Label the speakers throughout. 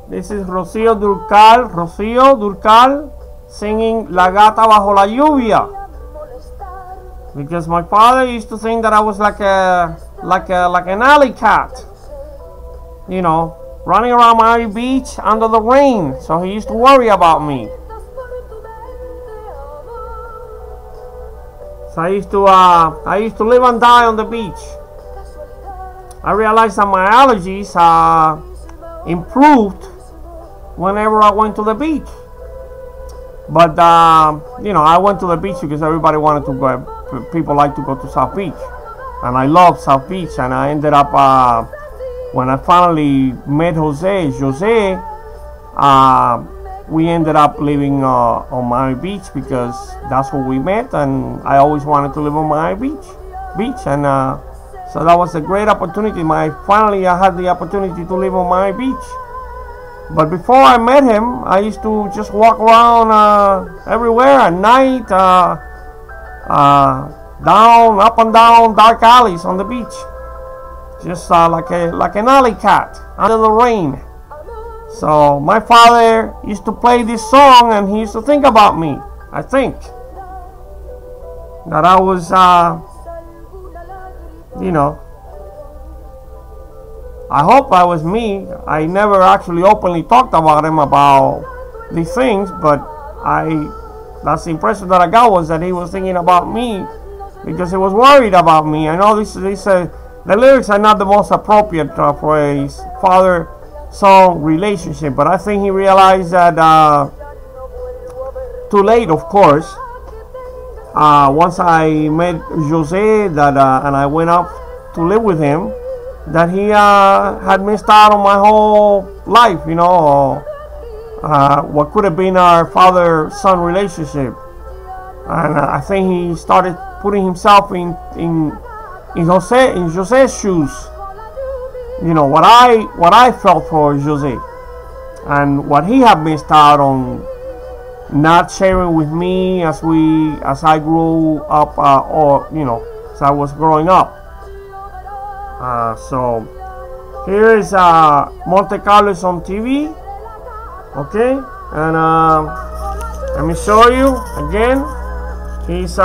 Speaker 1: This is Rocio Durcal singing La Gata Bajo la Lluvia. Because my father used to think that I was like an alley cat, you know, running around Miami Beach under the rain. So he used to worry about me. So I used to live and die on the beach. I realized that my allergies improved whenever I went to the beach. But you know, I went to the beach because everybody wanted to go. People like to go to South Beach, and I love South Beach. And I ended up when I finally met Jose, we ended up living on Miami Beach because that's where we met, and I always wanted to live on Miami Beach, and so that was a great opportunity. Finally, I had the opportunity to live on Miami Beach. But before I met him, I used to just walk around everywhere at night, up and down dark alleys on the beach, just like an alley cat under the rain. So my father used to play this song, and he used to think about me. I think that I was, you know, I hope I was me. I never actually openly talked about him about these things, but that's the impression that I got, was that he was thinking about me because he was worried about me. I know the lyrics are not the most appropriate for a father-son relationship, but I think he realized that too late, of course. Once I met Jose, and I went up to live with him, that he had missed out on my whole life, you know, what could have been our father-son relationship. And I think he started putting himself in Jose's shoes, you know, what I felt for Jose, and what he had missed out on not sharing with me as I grew up, or you know, as I was growing up. So here is Monte Carlo on TV. Okay, and let me show you again. He's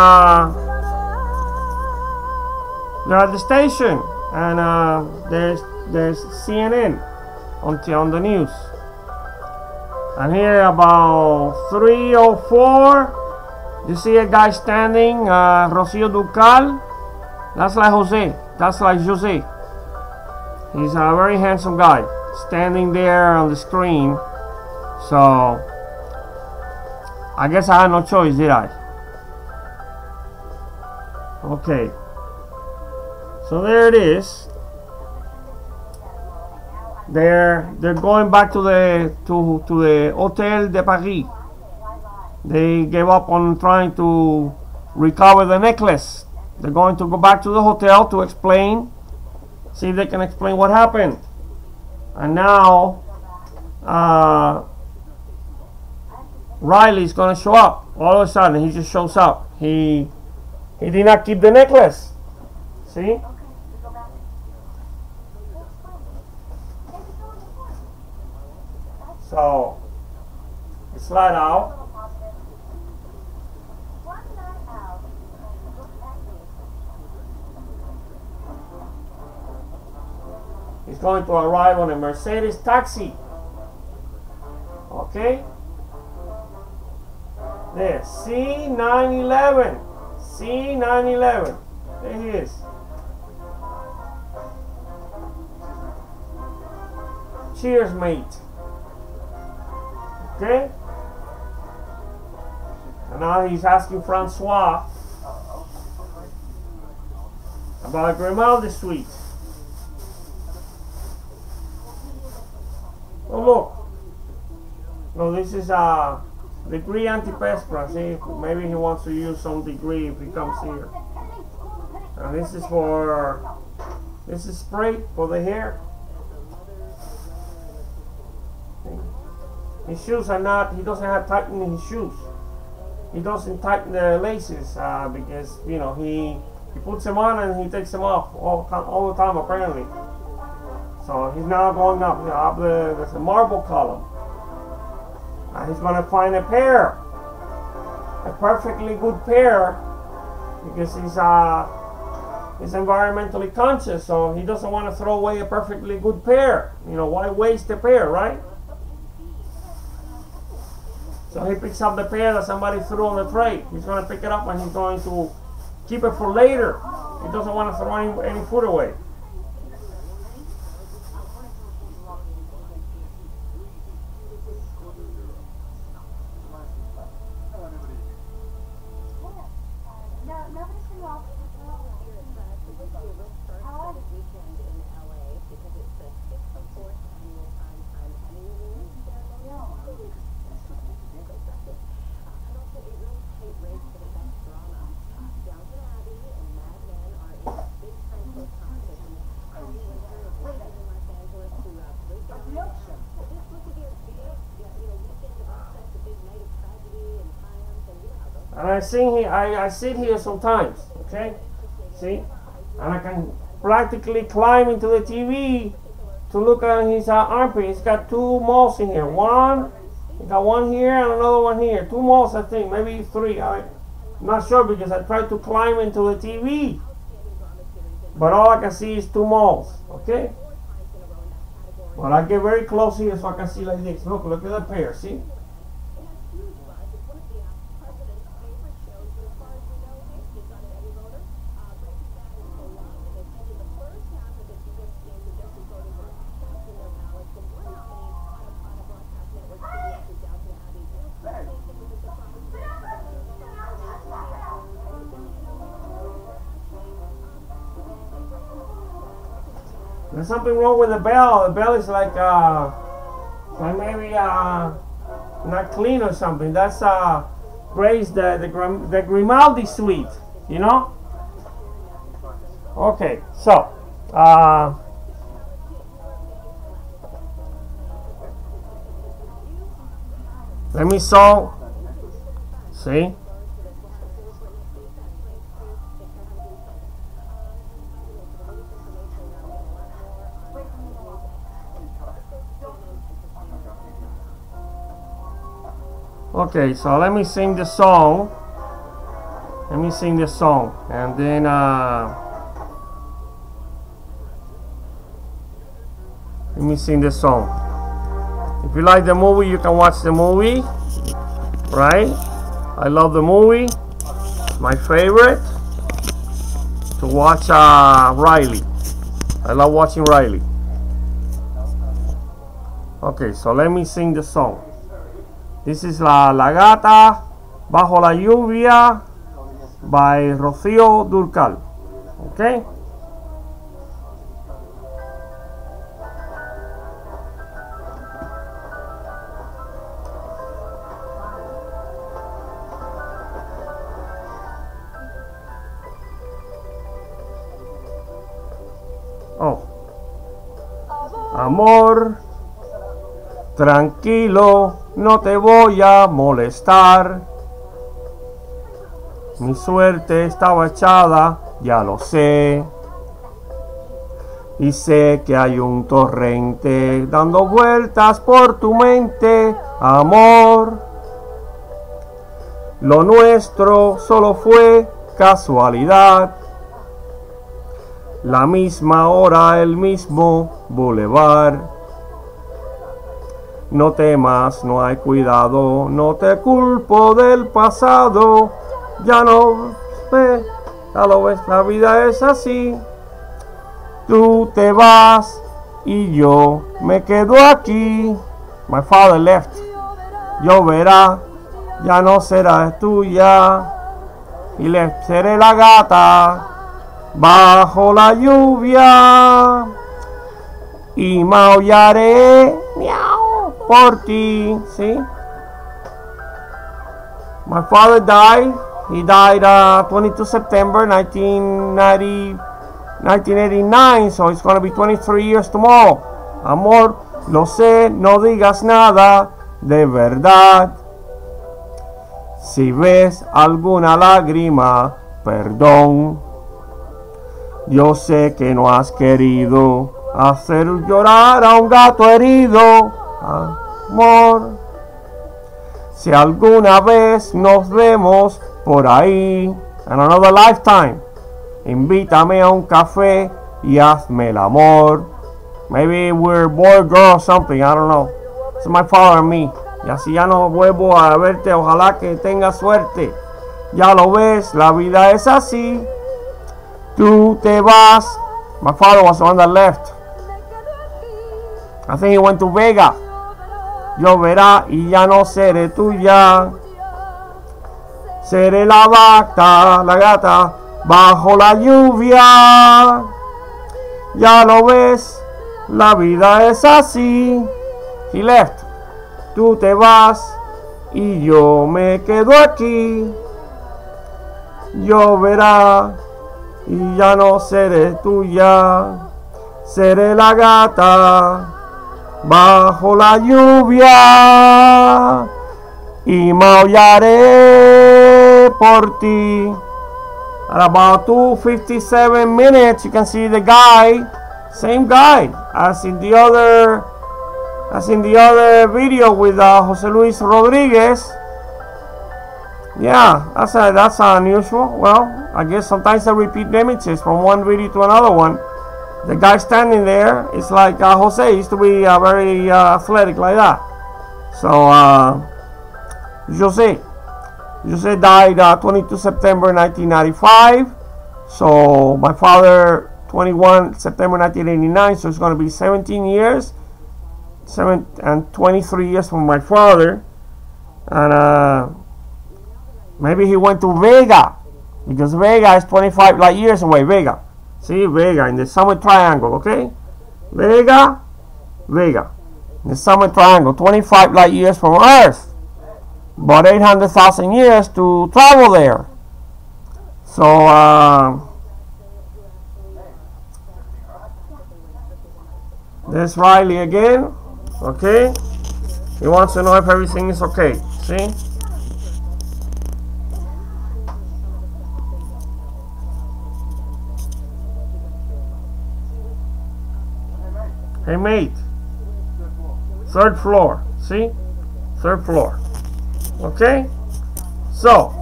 Speaker 1: they're at the station, and there's CNN on the news. And here about 3:04, you see a guy standing, Rocio Durcal. That's like Jose. That's like Jose. He's a very handsome guy standing there on the screen. So I guess I had no choice, did I? Okay. So there it is. They're going back to the Hotel de Paris. They gave up on trying to recover the necklace. They're going to go back to the hotel to explain, see if they can explain what happened. And now Riley's gonna show up. All of a sudden, he just shows up. He did not keep the necklace. See? So slide out. He's going to arrive on a Mercedes taxi. Okay? There, C911. C911. There he is. Cheers, mate. Okay? And now he's asking Francois about Grimaldi Suite. Oh look. No, this is a degree antiperspirant. See, maybe he wants to use some degree if he comes here. And this is spray for the hair. His shoes are not, he doesn't have tightening his shoes. He doesn't tighten the laces because, you know, he puts them on and he takes them off all the time apparently. So he's now going up, there's a marble column. And he's going to find a pair. A perfectly good pair. Because he's environmentally conscious, so he doesn't want to throw away a perfectly good pair. You know, why waste a pair, right? So he picks up the pair that somebody threw on the tray. He's going to pick it up and he's going to keep it for later. He doesn't want to throw any food away. And I sit here sometimes, okay? See? And I can practically climb into the TV to look at his armpit. He's got 2 moles in here. He got one here and another one here. 2 moles, I think, maybe 3. I'm not sure because I tried to climb into the TV. But all I can see is 2 moles, okay? But I get very close here so I can see like this. Look at the pair, see? There's something wrong with the bell. The bell is like maybe not clean or something. That's Grace, the Grimaldi suite, you know. Okay, so let me sew. See. Okay, so let me sing the song. And then let me sing the song. If you like the movie, you can watch the movie, right? I love the movie. My favorite to watch Riley. I love watching Riley. Okay, so let me sing the song. This is La Gata Bajo la Lluvia by ROCIO DURCAL. Okay? Oh. Amor, tranquilo, no te voy a molestar. Mi suerte estaba echada, ya lo sé. Y sé que hay un torrente dando vueltas por tu mente, amor. Lo nuestro solo fue casualidad. La misma hora, el mismo bulevar. No temas, no hay cuidado, no te culpo del pasado. Ya no ves, ya lo ves, la vida es así. Tú te vas y yo me quedo aquí. My father left. Lloverá, ya no será tuya. Y le seré la gata bajo la lluvia. Y maullaré, miau, por ti. See? My father died. He died 22 September 1989, so it's going to be 23 years tomorrow. Amor, lo sé, no digas nada, de verdad. Si ves alguna lágrima, perdón. Yo sé que no has querido hacer llorar a un gato herido, amor. Si alguna vez nos vemos por ahí, en another lifetime, invítame a un café y hazme el amor. Maybe we're boy, girl, something, I don't know. It's my father and me. Y así ya no vuelvo a verte, ojalá que tengas suerte. Ya lo ves, la vida es así. Tú te vas. My father was the one that left. I think he went to Vega. Lloverá y ya no seré tuya. Seré la gata, bajo la lluvia. Ya lo ves, la vida es así. He left. Tú te vas y yo me quedo aquí. Lloverá y ya no seré tuya. Seré la gata bajo la lluvia y maullaré por ti. At about 2:57 minutes, you can see the guy, same guy as in the other video with Jose Luis Rodriguez. Yeah, that's unusual. Well, I guess sometimes I repeat images from one video to another one. The guy standing there is like Jose. He used to be very athletic like that. So Jose died 22 September 1995. So my father 21 September 1989. So it's going to be 17 years. 23 years from my father. And maybe he went to Vega, because Vega is 25 light years away. Vega. See, Vega in the Summit Triangle, okay? Vega. In the Summit Triangle, 25 light years from Earth. About 800,000 years to travel there. So, there's Riley again, okay? He wants to know if everything is okay, see? Hey mate, third floor, see? Third floor. Okay? So,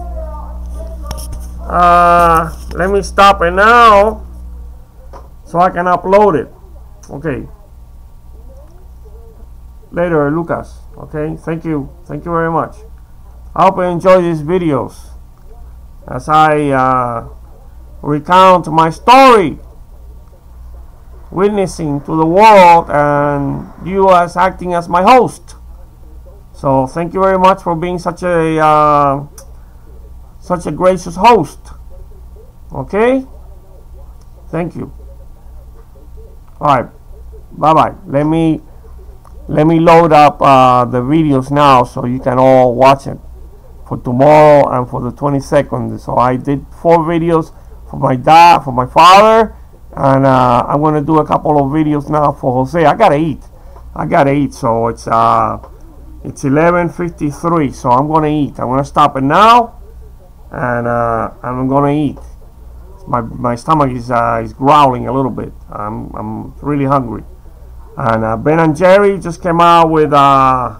Speaker 1: let me stop it now so I can upload it. Okay. Later, Lucas. Okay? Thank you very much. I hope you enjoy these videos as I recount my story, witnessing to the world, and you as acting as my host. So thank you very much for being such a gracious host. Okay, thank you. All right, bye bye. Let me load up the videos now so you can all watch it for tomorrow and for the 22nd. So I did 4 videos for my dad, for my father. And I'm going to do a couple of videos now for Jose. I gotta eat. So it's 11:53. So I'm going to eat. I'm going to stop it now, and I'm going to eat. My stomach is growling a little bit. I'm really hungry. And Ben and Jerry just came out with a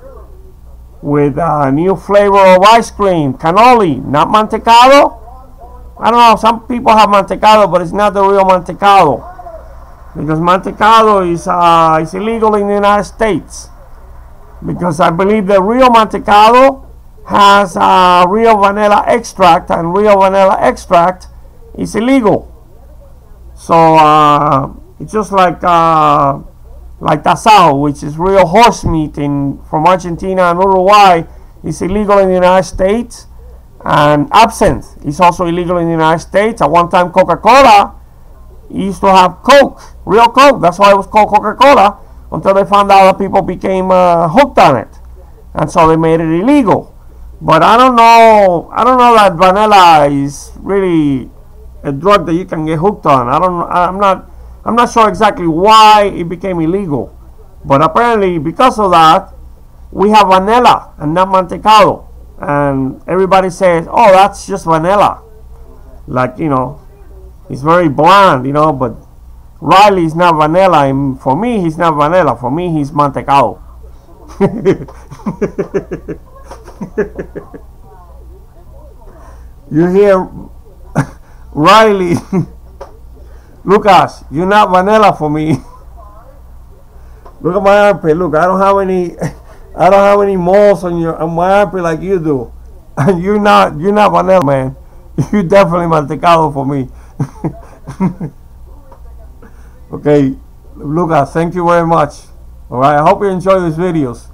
Speaker 1: new flavor of ice cream, cannoli, not mantecado. I don't know, some people have mantecado, but it's not the real mantecado, because mantecado is illegal in the United States, because I believe the real mantecado has real vanilla extract, and real vanilla extract is illegal. So it's just like tasao, which is real horse meat from Argentina and Uruguay, is illegal in the United States. And absinthe is also illegal in the United States. At one time, Coca-Cola used to have Coke, real Coke. That's why it was called Coca-Cola, until they found out that people became hooked on it, and so they made it illegal. But I don't know that vanilla is really a drug that you can get hooked on. I'm not sure exactly why it became illegal, but apparently because of that, we have vanilla and not mantecado. And everybody says, oh, that's just vanilla. Like, it's very bland, but Riley's not vanilla, and for me he's not vanilla. For me he's mantecado. You hear, Riley? Lucas, you're not vanilla for me. Look at my armpit. Look, I don't have any moles on my armpit like you do. And you're not vanilla, man. You're definitely mantecado for me. Okay, Lucas, thank you very much. All right, I hope you enjoy these videos.